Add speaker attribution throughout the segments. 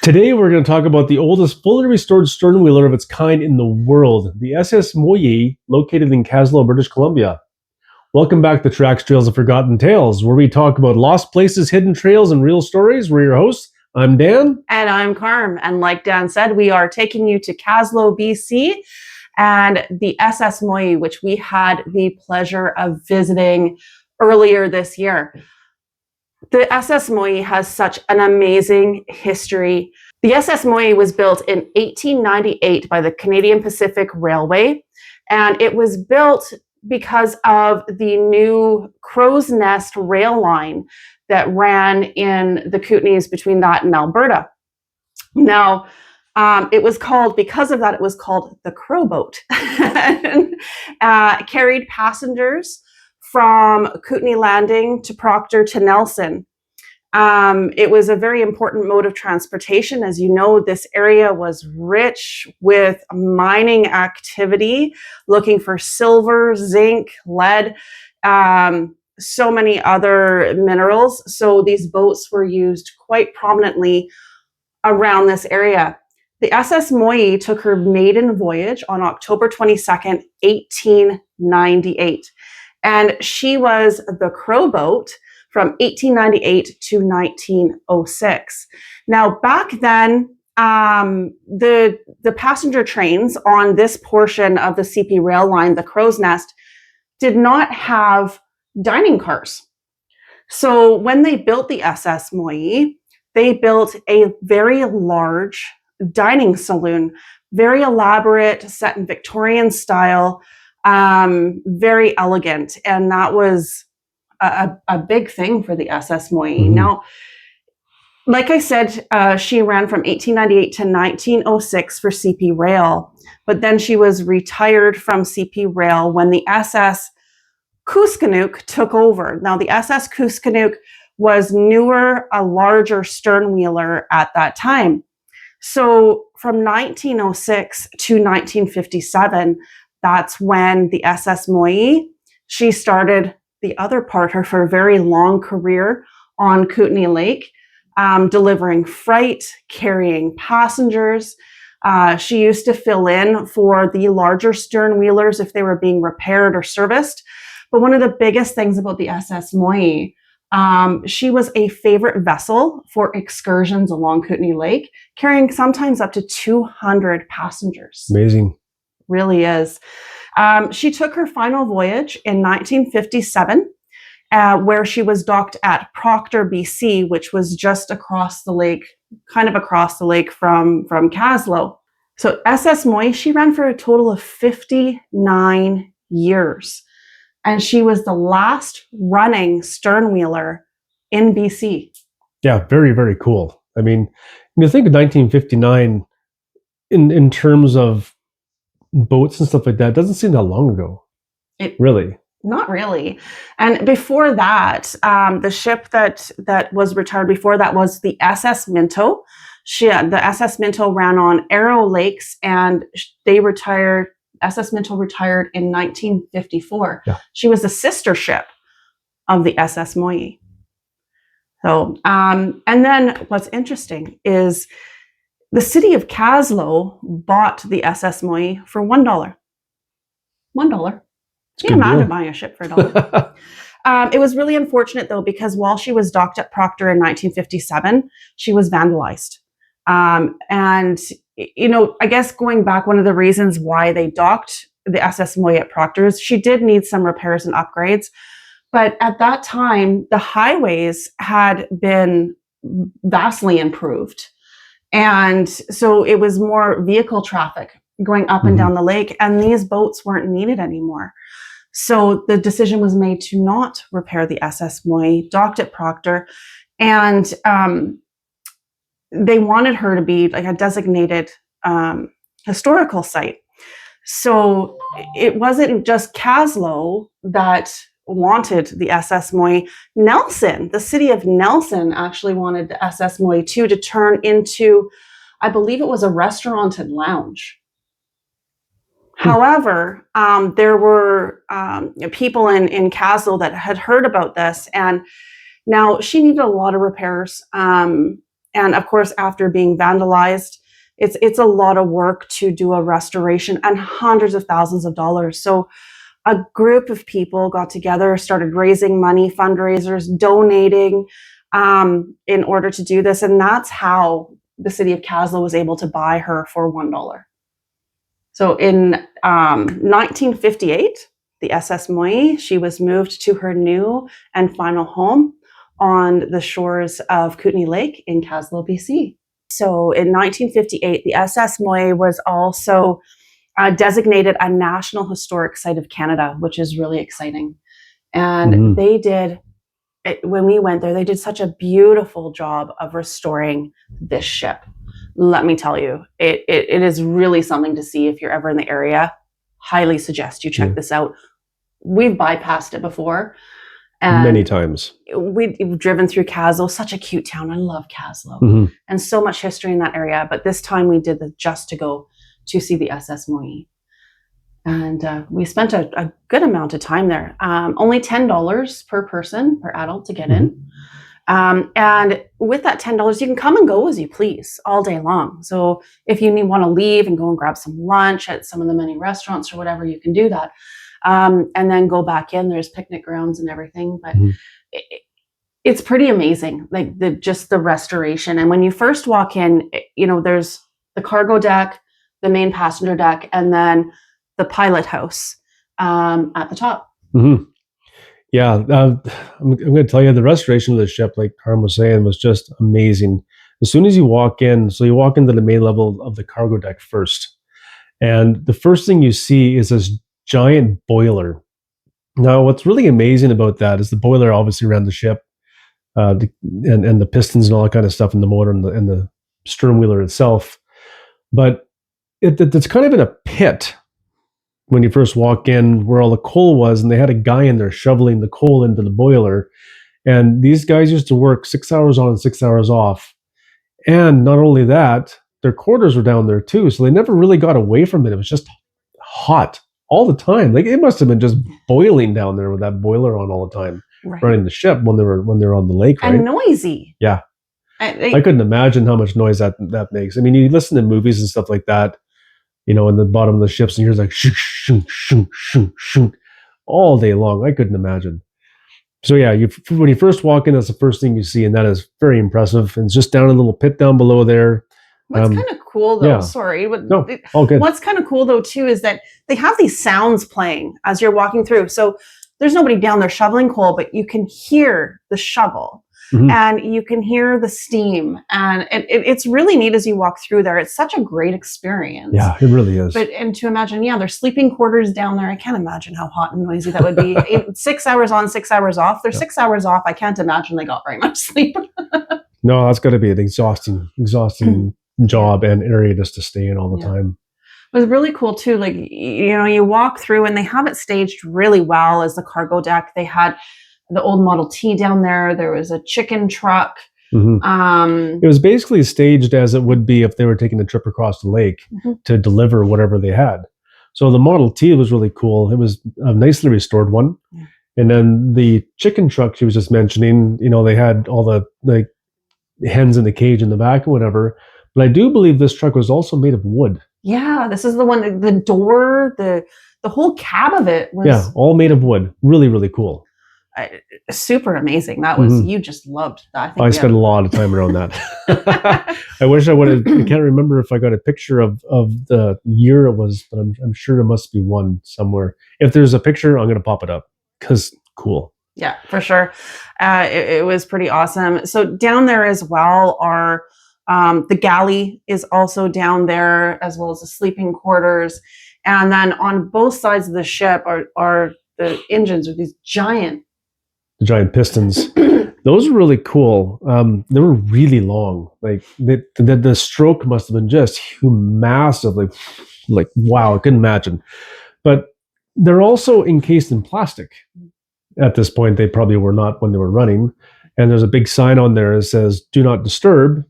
Speaker 1: Today, we're going to talk about the oldest fully restored sternwheeler of its kind in the world, the SS Moyie, located in Kaslo, British Columbia. Welcome back to Tracks, Trails, and Forgotten Tales, where we talk about lost places, hidden trails, and real stories. We're your hosts. I'm Dan.
Speaker 2: And I'm Carm. And like Dan said, we are taking you to Kaslo, BC, and the SS Moyie, which we had the pleasure of visiting earlier this year. The SS Moyie has such an amazing history. The SS Moyie was built in 1898 by the Canadian Pacific Railway, and it was built because of the new Crow's Nest rail line that ran in the Kootenays between that and Alberta. Now, it was called the Crow Boat. Carried passengers from Kootenay Landing to Proctor to Nelson. It was a very important mode of transportation. As you know, this area was rich with mining activity, looking for silver, zinc, lead, so many other minerals. So these boats were used quite prominently around this area. The SS Moyie took her maiden voyage on October 22nd, 1898. And she was the Crow Boat from 1898 to 1906. Now, back then, the passenger trains on this portion of the CP rail line, the Crow's Nest, did not have dining cars. So when they built the SS Moyie, they built a very large dining saloon, very elaborate, set in Victorian style, very elegant. And that was a big thing for the SS Moyie. Mm-hmm. Now, like I said, she ran from 1898 to 1906 for CP Rail, but then she was retired from CP Rail when the SS Kootenay took over. Now, the SS Kootenay was newer, a larger sternwheeler at that time. So from 1906 to 1957, that's when the SS Moyie, she started the other part of her very long career on Kootenay Lake, delivering freight, carrying passengers. She used to fill in for the larger sternwheelers if they were being repaired or serviced. But one of the biggest things about the SS Moyie, she was a favorite vessel for excursions along Kootenay Lake, carrying sometimes up to 200 passengers.
Speaker 1: Amazing.
Speaker 2: Really is. She took her final voyage in 1957, where she was docked at Proctor, BC, which was just across the lake, kind of across the lake from Kaslo. So SS Moyie, she ran for a total of 59 years. And she was the last running sternwheeler in BC.
Speaker 1: Yeah, very, very cool. I mean, you think of 1959 in terms of boats and stuff like that, it doesn't seem that long ago. Really?
Speaker 2: Not really. And before that, the ship that was retired before that was the SS Minto. The SS Minto ran on Arrow Lakes, and SS Minto retired in 1954. Yeah. She was a sister ship of the SS Moyie. So, and then what's interesting is the city of Kaslo bought the SS Moyie for $1. $1. Can you imagine buying a ship for $1? It was really unfortunate, though, because while she was docked at Proctor in 1957, she was vandalized. And, you know, I guess going back, one of the reasons why they docked the SS Moyie at Proctor is she did need some repairs and upgrades. But at that time, the highways had been vastly improved. And so it was more vehicle traffic going up and down the lake, and these boats weren't needed anymore. So the decision was made to not repair the SS Moyie, docked at Proctor, and they wanted her to be like a designated historical site. So it wasn't just Kaslo that wanted the SS Moyie. Nelson, the city of Nelson, actually wanted the SS Moyie too to turn into, I believe it was a restaurant and lounge. However, there were people in Kaslo that had heard about this, and now she needed a lot of repairs. And of course, after being vandalized, it's a lot of work to do a restoration and hundreds of thousands of dollars. So a group of people got together, started raising money, fundraisers, donating in order to do this. And that's how the city of Kaslo was able to buy her for $1. So in 1958, the SS Moyie, she was moved to her new and final home on the shores of Kootenay Lake in Kaslo, BC. So in 1958, the SS Moyie was also designated a National Historic Site of Canada, which is really exciting. And they did, when we went there, they did such a beautiful job of restoring this ship. Let me tell you, it is really something to see if you're ever in the area. Highly suggest you check this out. We've bypassed it before. And
Speaker 1: many times.
Speaker 2: We've driven through Kaslo, such a cute town. I love Kaslo. And so much history in that area. But this time we did just to go to see the SS Moyie. And we spent a good amount of time there. Only $10 per person, per adult, to get in. And with that $10, you can come and go as you please all day long. So if you want to leave and go and grab some lunch at some of the many restaurants or whatever, you can do that. And then go back in. There's picnic grounds and everything. But it's pretty amazing, like just the restoration. And when you first walk in, there's the cargo deck, the main passenger deck, and then the pilot house at the top.
Speaker 1: Yeah, I'm going to tell you, the restoration of the ship, like Carm was saying, was just amazing. As soon as you walk in, so you walk into the main level of the cargo deck first, and the first thing you see is this giant boiler. Now, what's really amazing about that is the boiler obviously ran the ship, and the pistons and all that kind of stuff, and the motor and the Sternwheeler itself. But it's kind of in a pit when you first walk in, where all the coal was, and they had a guy in there shoveling the coal into the boiler. And these guys used to work 6 hours on and 6 hours off. And not only that, their quarters were down there too, so they never really got away from it. It was just hot all the time. Like, it must have been just boiling down there with that boiler on all the time, running the ship when they were on the lake, right?
Speaker 2: And noisy.
Speaker 1: Yeah. I couldn't imagine how much noise that makes. I mean, you listen to movies and stuff like that, in the bottom of the ships, and you're like shoo, shoo, shoo, shoo, shoo, all day long. I couldn't imagine. So yeah, when you first walk in, that's the first thing you see, and that is very impressive. And it's just down a little pit down below there.
Speaker 2: What's kind of cool though, sorry.
Speaker 1: No, all good.
Speaker 2: What's kind of cool though too is that they have these sounds playing as you're walking through. So there's nobody down there shoveling coal, but you can hear the shovel. And you can hear the steam, and it's really neat as you walk through there. It's such a great experience.
Speaker 1: Yeah, it really is.
Speaker 2: And to imagine, there's sleeping quarters down there. I can't imagine how hot and noisy that would be. 6 hours on, 6 hours off. They're 6 hours off. I can't imagine they got very much sleep.
Speaker 1: No, that's got to be an exhausting job and area just to stay in all the time.
Speaker 2: It was really cool too. Like, you walk through and they have it staged really well as the cargo deck. They had the old Model T down there. There was a chicken truck. It was basically staged as it would be if they were taking a trip across the lake to deliver whatever they had. So the Model T was really cool. It was a nicely restored one. And then the chicken truck she was just mentioning, they had all the hens in the cage in the back or whatever. But I do believe this truck was also made of wood. Yeah, this is the one, the door, the whole cab of it was...
Speaker 1: all made of wood. Really, really cool.
Speaker 2: Super amazing. That was, you just loved that.
Speaker 1: I spent a lot of time around that. I wish I would have, I can't remember if I got a picture of the year it was, but I'm sure there must be one somewhere. If there's a picture, I'm going to pop it up because cool.
Speaker 2: Yeah, for sure. It was pretty awesome. So down there as well are the galley is also down there, as well as the sleeping quarters. And then on both sides of the ship are the engines with these giant
Speaker 1: pistons. Those were really cool. They were really long. Like the stroke must have been just massive. Like wow, I couldn't imagine. But they're also encased in plastic. At this point, they probably were not when they were running. And there's a big sign on there that says "Do not disturb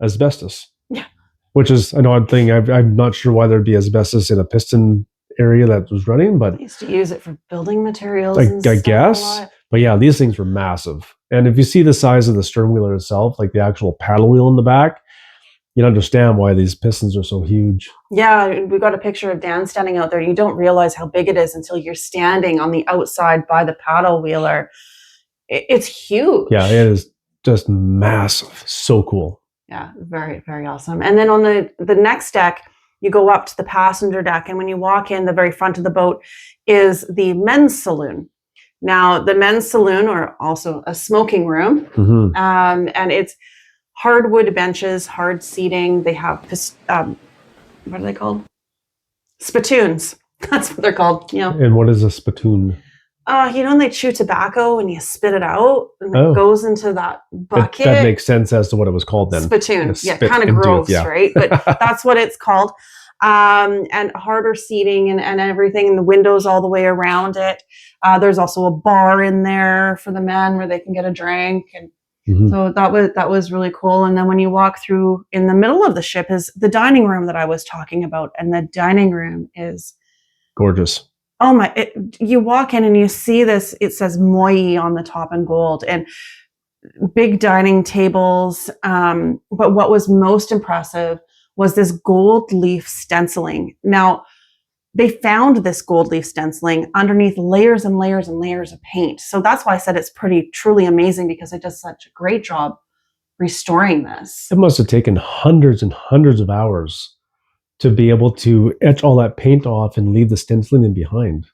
Speaker 1: asbestos." Yeah, which is an odd thing. I'm not sure why there'd be asbestos in a piston area that was running, but
Speaker 2: they used to use it for building materials.
Speaker 1: I guess. But yeah, these things were massive. And if you see the size of the Sternwheeler itself, like the actual paddle wheel in the back, you'd understand why these pistons are so huge.
Speaker 2: Yeah, we got a picture of Dan standing out there. You don't realize how big it is until you're standing on the outside by the paddle wheeler. It's huge.
Speaker 1: Yeah, it is just massive. So cool.
Speaker 2: Yeah, very, very awesome. And then on the next deck, you go up to the passenger deck. And when you walk in, the very front of the boat is the men's saloon. Now, the men's saloon, or also a smoking room,
Speaker 1: Mm-hmm.
Speaker 2: and it's hardwood benches, hard seating. They have, what are they called? Spittoons. That's what they're called. You know.
Speaker 1: And what is a spittoon?
Speaker 2: You know when they chew tobacco and you spit it out and it goes into that bucket?
Speaker 1: That makes sense as to what it was called then.
Speaker 2: Spittoon. Yeah, kind of gross, right? But that's what it's called. And harder seating and everything, and the windows all the way around it. There's also a bar in there for the men where they can get a drink. And so that was really cool. And then when you walk through in the middle of the ship is the dining room that I was talking about. And the dining room is
Speaker 1: gorgeous.
Speaker 2: Oh my, you walk in and you see this, it says Moyie on the top in gold and big dining tables. But what was most impressive was this gold leaf stenciling. Now, they found this gold leaf stenciling underneath layers and layers and layers of paint. So that's why I said it's truly amazing, because it does such a great job restoring this.
Speaker 1: It must have taken hundreds and hundreds of hours to be able to etch all that paint off and leave the stenciling in behind.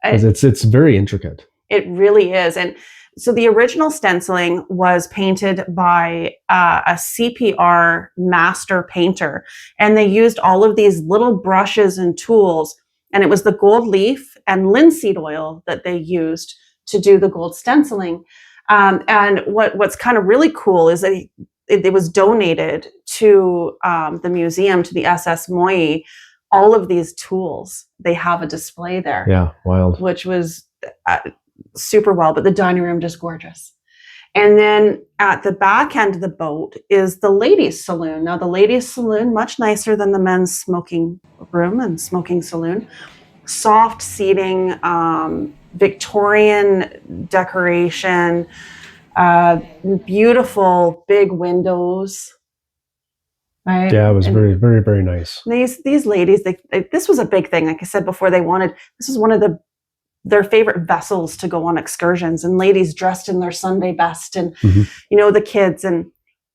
Speaker 1: It's very intricate.
Speaker 2: It really is. And so the original stenciling was painted by a CPR master painter. And they used all of these little brushes and tools. And it was the gold leaf and linseed oil that they used to do the gold stenciling. And what's kind of really cool is that it was donated to the museum, to the SS Moyie. All of these tools, they have a display there.
Speaker 1: Yeah, wild.
Speaker 2: Which was super well, but the dining room just gorgeous. And then at the back end of the boat is the ladies' saloon. Now, the ladies' saloon, much nicer than the men's smoking room and smoking saloon. Soft seating, Victorian decoration, beautiful big windows. Right?
Speaker 1: Yeah, it was very, very, very nice.
Speaker 2: These ladies, this was a big thing. Like I said before, this was one of their favorite vessels to go on excursions, and ladies dressed in their Sunday best, and the kids. And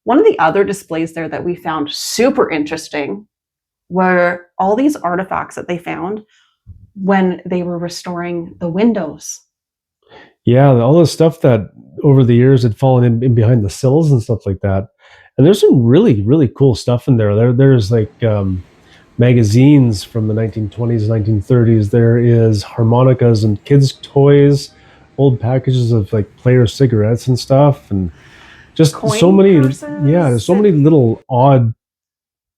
Speaker 2: one of the other displays there that we found super interesting were all these artifacts that they found when they were restoring the windows.
Speaker 1: Yeah, all the stuff that over the years had fallen in behind the sills and stuff like that. And there's some really, really cool stuff in there. There's like magazines from the 1920s, 1930s. There is harmonicas and kids' toys, old packages of like player cigarettes and stuff, and just so many. Yeah, there's so many little odd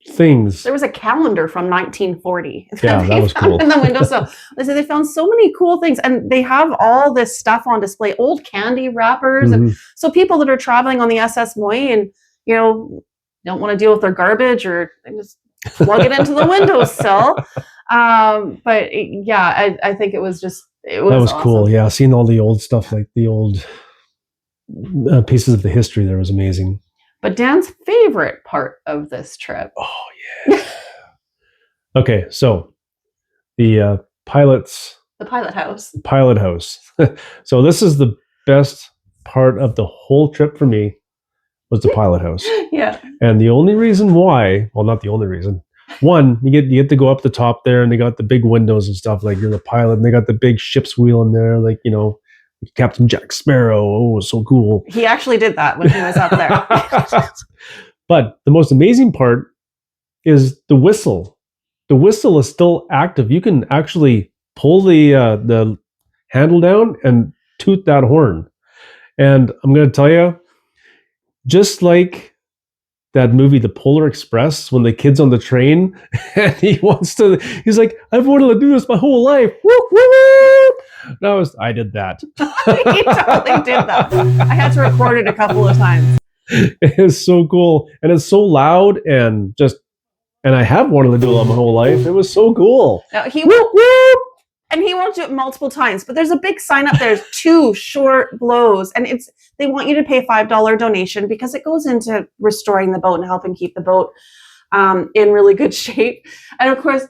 Speaker 1: things.
Speaker 2: There was a calendar from 1940.
Speaker 1: Yeah, that was cool.
Speaker 2: In the window. So they found so many cool things, and they have all this stuff on display. Old candy wrappers, and so people that are traveling on the SS Moyie and don't want to deal with their garbage, or they just plug it into the windowsill. But yeah, I think it was that was awesome.
Speaker 1: Cool. Yeah, seeing all the old stuff, like the old pieces of the history there, was amazing.
Speaker 2: But Dan's favorite part of this trip.
Speaker 1: Oh yeah. Okay, so the pilothouse. Pilot house. So this is the best part of the whole trip for me. Was the pilothouse.
Speaker 2: Yeah.
Speaker 1: And the only reason why, well, not the only reason. One, you get to go up the top there, and they got the big windows and stuff, like you're the pilot, and they got the big ship's wheel in there, like, Captain Jack Sparrow. Oh, so cool.
Speaker 2: He actually did that when he was up there.
Speaker 1: But the most amazing part is the whistle. The whistle is still active. You can actually pull the handle down and toot that horn. And I'm going to tell you, just like that movie, The Polar Express, when the kid's on the train and he's like, I've wanted to do this my whole life. Whoop, whoop. I did that.
Speaker 2: He totally did that. I had to record it a couple of times.
Speaker 1: It's so cool. And it's so loud and I have wanted to do it my whole life. It was so cool.
Speaker 2: Now,
Speaker 1: whoop, whoop.
Speaker 2: And he won't do it multiple times, but there's a big sign up there, 2 short blows. And they want you to pay a $5 donation because it goes into restoring the boat and helping keep the boat in really good shape. And of course,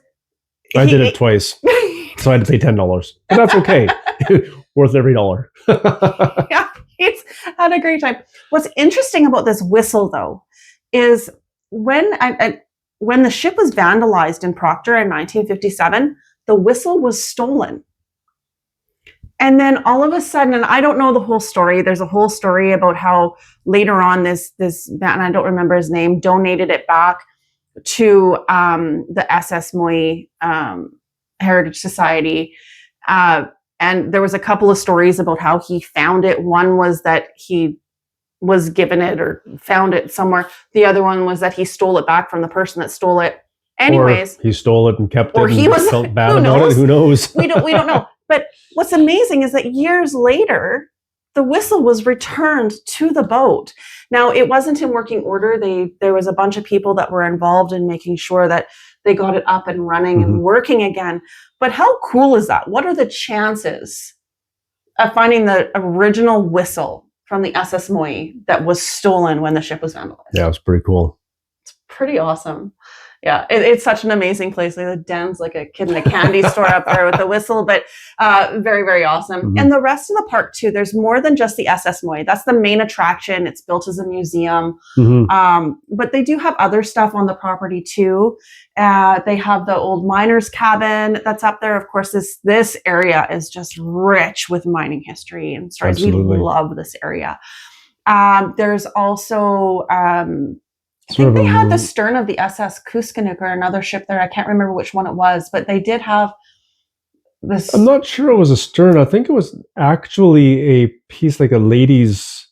Speaker 1: I did it twice, so I had to pay $10, but that's okay. Worth every dollar.
Speaker 2: Yeah, he's had a great time. What's interesting about this whistle, though, is when the ship was vandalized in Proctor in 1957, the whistle was stolen. And then all of a sudden, and I don't know the whole story, there's a whole story about how later on this man, I don't remember his name, donated it back to the SS Moyie Heritage Society. And there was a couple of stories about how he found it. One was that he was given it or found it somewhere. The other one was that he stole it back from the person that stole it. Anyways,
Speaker 1: or he stole it and kept it,
Speaker 2: or he was
Speaker 1: felt bad about it. Who knows?
Speaker 2: We don't know. But what's amazing is that years later, the whistle was returned to the boat. Now, it wasn't in working order. There was a bunch of people that were involved in making sure that they got it up and running and working again. But how cool is that? What are the chances of finding the original whistle from the SS Moyie that was stolen when the ship was vandalized?
Speaker 1: Yeah, it was pretty cool.
Speaker 2: It's pretty awesome. Yeah, it's such an amazing place. Like, Dan's like a kid in a candy store up there with the whistle, but very, very awesome. And the rest of the park too, there's more than just the SS Moyie. That's the main attraction. It's built as a museum. But they do have other stuff on the property too. They have the old miner's cabin that's up there. Of course, this area is just rich with mining history and stories.
Speaker 1: Absolutely.
Speaker 2: We love this area. There's also... I think they had the stern of the SS Kuskenuk or another ship there. I can't remember which one it was, but they did have this.
Speaker 1: I'm not sure it was a stern. I think it was actually a piece like a ladies.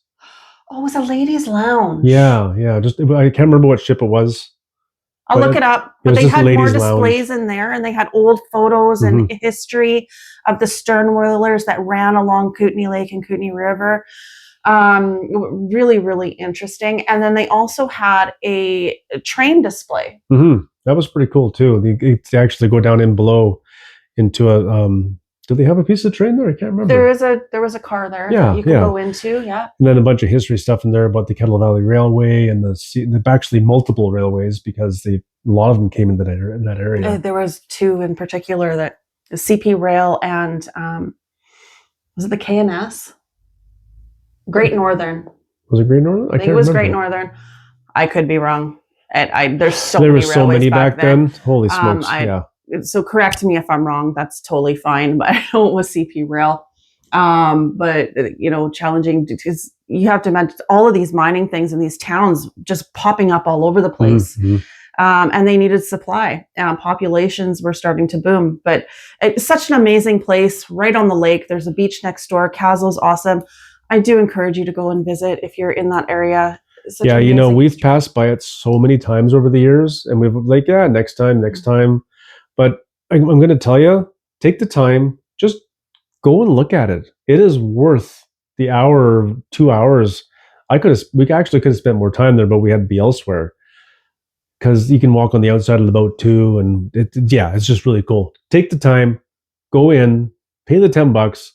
Speaker 2: Oh, it was a ladies' lounge.
Speaker 1: Yeah. I can't remember what ship it was.
Speaker 2: I'll look it up. But they had more displays in there, and they had old photos and history of the Sternwheelers that ran along Kootenay Lake and Kootenay River. Really, really interesting. And then they also had a train display.
Speaker 1: That was pretty cool too. They actually go down in below into a. Do they have a piece of train there? I can't remember.
Speaker 2: There was a car there that you could go into. Yeah.
Speaker 1: And then a bunch of history stuff in there about the Kettle Valley Railway and the actually multiple railways because a lot of them came in that area.
Speaker 2: There was 2 in particular, that the CP Rail and was it the KNS? Great Northern.
Speaker 1: Was it Great Northern?
Speaker 2: I think it was Great Northern. I could be wrong. There's so many.
Speaker 1: There were so many back then. Holy smokes!
Speaker 2: So correct me if I'm wrong. That's totally fine. But I know it was CP Rail. But challenging because you have to imagine all of these mining things in these towns just popping up all over the place. And they needed supply. Populations were starting to boom. But it's such an amazing place right on the lake. There's a beach next door. Kaslo's awesome. I do encourage you to go and visit if you're in that area.
Speaker 1: Yeah, we've passed by it so many times over the years, and we've like, next time. But I'm going to tell you, take the time, just go and look at it. It is worth the hour or 2 hours. We actually could have spent more time there, but we had to be elsewhere because you can walk on the outside of the boat too, and it's just really cool. Take the time, go in, pay the $10,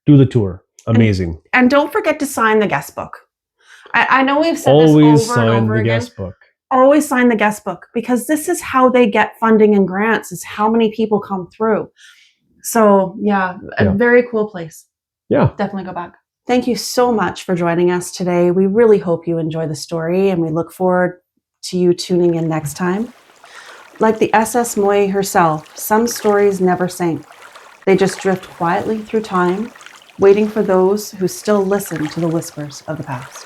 Speaker 1: do the tour. Amazing.
Speaker 2: And don't forget to sign the guest book. I know we've said
Speaker 1: always
Speaker 2: this over and over again.
Speaker 1: Guest book.
Speaker 2: Always sign the guest book because this is how they get funding and grants, is how many people come through. So a very cool place.
Speaker 1: Yeah.
Speaker 2: Definitely go back. Thank you so much for joining us today. We really hope you enjoy the story and we look forward to you tuning in next time. Like the SS Moyie herself, some stories never sink. They just drift quietly through time, waiting for those who still listen to the whispers of the past.